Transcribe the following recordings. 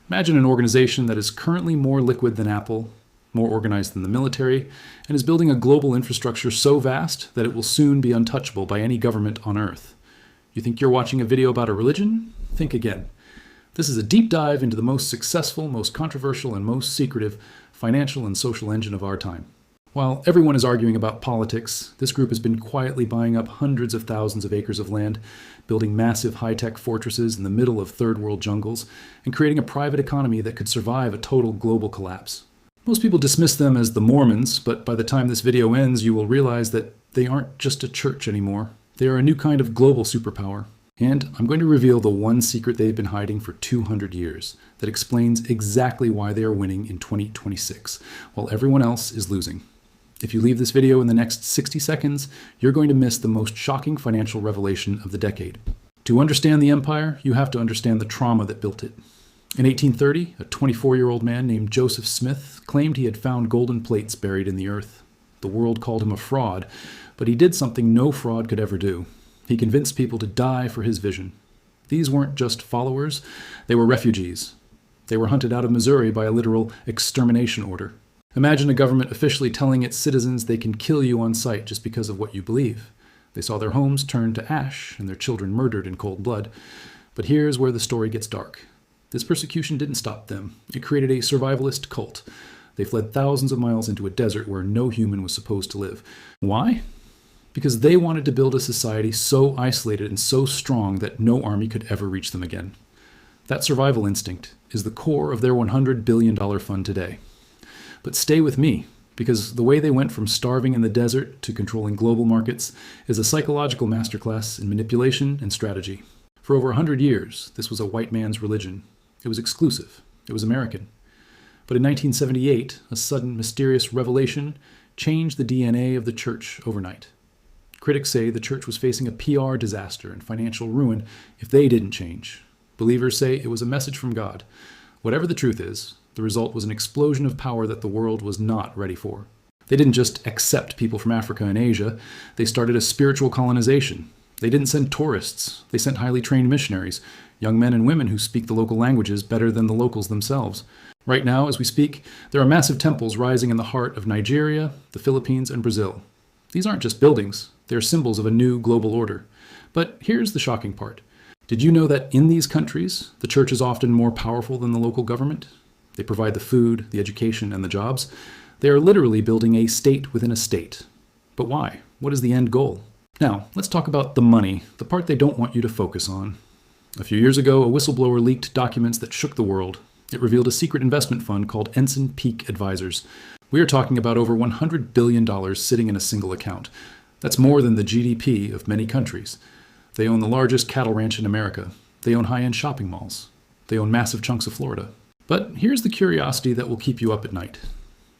Imagine an organization that is currently more liquid than Apple, more organized than the military, and is building a global infrastructure so vast that it will soon be untouchable by any government on Earth. You think you're watching a video about a religion? Think again. This is a deep dive into the most successful, most controversial, and most secretive financial and social engine of our time. While everyone is arguing about politics, this group has been quietly buying up hundreds of thousands of acres of land, building massive high-tech fortresses in the middle of third-world jungles, and creating a private economy that could survive a total global collapse. Most people dismiss them as the Mormons, but by the time this video ends, you will realize that they aren't just a church anymore. They are a new kind of global superpower. And I'm going to reveal the one secret they've been hiding for 200 years that explains exactly why they are winning in 2026, while everyone else is losing. If you leave this video in the next 60 seconds, you're going to miss the most shocking financial revelation of the decade. To understand the empire, you have to understand the trauma that built it. In 1830, a 24-year-old man named Joseph Smith claimed he had found golden plates buried in the earth. The world called him a fraud, but he did something no fraud could ever do. He convinced people to die for his vision. These weren't just followers, they were refugees. They were hunted out of Missouri by a literal extermination order. Imagine a government officially telling its citizens they can kill you on sight just because of what you believe. They saw their homes turned to ash and their children murdered in cold blood. But here's where the story gets dark. This persecution didn't stop them. It created a survivalist cult. They fled thousands of miles into a desert where no human was supposed to live. Why? Because they wanted to build a society so isolated and so strong that no army could ever reach them again. That survival instinct is the core of their $100 billion fund today. But stay with me, because the way they went from starving in the desert to controlling global markets is a psychological masterclass in manipulation and strategy. For over 100 years, this was a white man's religion. It was exclusive. It was American. But in 1978, a sudden mysterious revelation changed the DNA of the church overnight. Critics say the church was facing a PR disaster and financial ruin if they didn't change. Believers say it was a message from God. Whatever the truth is, the result was an explosion of power that the world was not ready for. They didn't just accept people from Africa and Asia, they started a spiritual colonization. They didn't send tourists, they sent highly trained missionaries, young men and women who speak the local languages better than the locals themselves. Right now, as we speak, there are massive temples rising in the heart of Nigeria, the Philippines, and Brazil. These aren't just buildings, they're symbols of a new global order. But here's the shocking part. Did you know that in these countries, the church is often more powerful than the local government? They provide the food, the education, and the jobs. They are literally building a state within a state. But why? What is the end goal? Now, let's talk about the money, the part they don't want you to focus on. A few years ago, a whistleblower leaked documents that shook the world. It revealed a secret investment fund called Ensign Peak Advisors. We are talking about over $100 billion sitting in a single account. That's more than the GDP of many countries. They own the largest cattle ranch in America. They own high-end shopping malls. They own massive chunks of Florida. But here's the curiosity that will keep you up at night.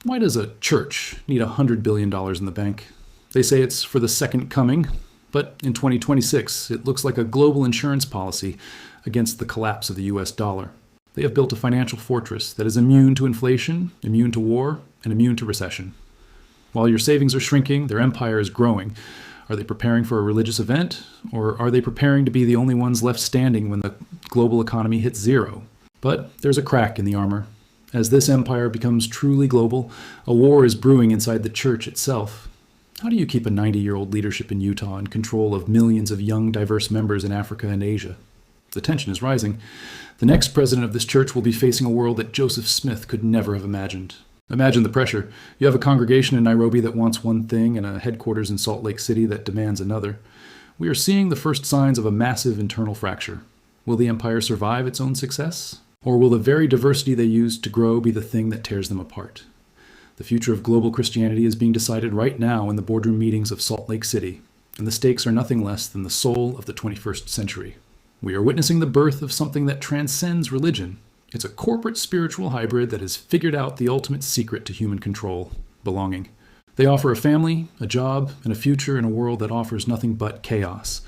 Why does a church need $100 billion in the bank? They say it's for the second coming, but in 2026, it looks like a global insurance policy against the collapse of the US dollar. They have built a financial fortress that is immune to inflation, immune to war, and immune to recession. While your savings are shrinking, their empire is growing. Are they preparing for a religious event, or are they preparing to be the only ones left standing when the global economy hits zero? But there's a crack in the armor. As this empire becomes truly global, a war is brewing inside the church itself. How do you keep a 90-year-old leadership in Utah in control of millions of young, diverse members in Africa and Asia? The tension is rising. The next president of this church will be facing a world that Joseph Smith could never have imagined. Imagine the pressure. You have a congregation in Nairobi that wants one thing and a headquarters in Salt Lake City that demands another. We are seeing the first signs of a massive internal fracture. Will the empire survive its own success? Or will the very diversity they use to grow be the thing that tears them apart? The future of global Christianity is being decided right now in the boardroom meetings of Salt Lake City, and the stakes are nothing less than the soul of the 21st century. We are witnessing the birth of something that transcends religion. It's a corporate spiritual hybrid that has figured out the ultimate secret to human control, belonging. They offer a family, a job, and a future in a world that offers nothing but chaos.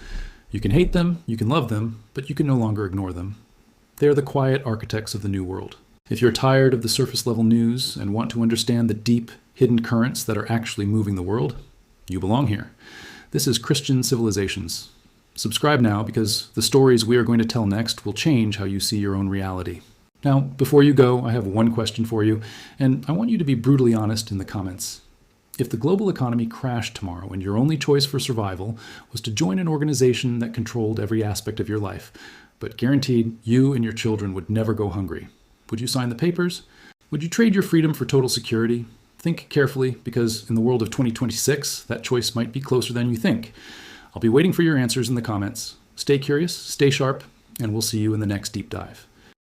You can hate them, you can love them, but you can no longer ignore them. They are the quiet architects of the new world. If you're tired of the surface-level news and want to understand the deep, hidden currents that are actually moving the world, you belong here. This is Christian Civilizations. Subscribe now because the stories we are going to tell next will change how you see your own reality. Now, before you go, I have one question for you, and I want you to be brutally honest in the comments. If the global economy crashed tomorrow and your only choice for survival was to join an organization that controlled every aspect of your life, but guaranteed you and your children would never go hungry, would you sign the papers? Would you trade your freedom for total security? Think carefully, because in the world of 2026, that choice might be closer than you think. I'll be waiting for your answers in the comments. Stay curious, stay sharp, and we'll see you in the next deep dive.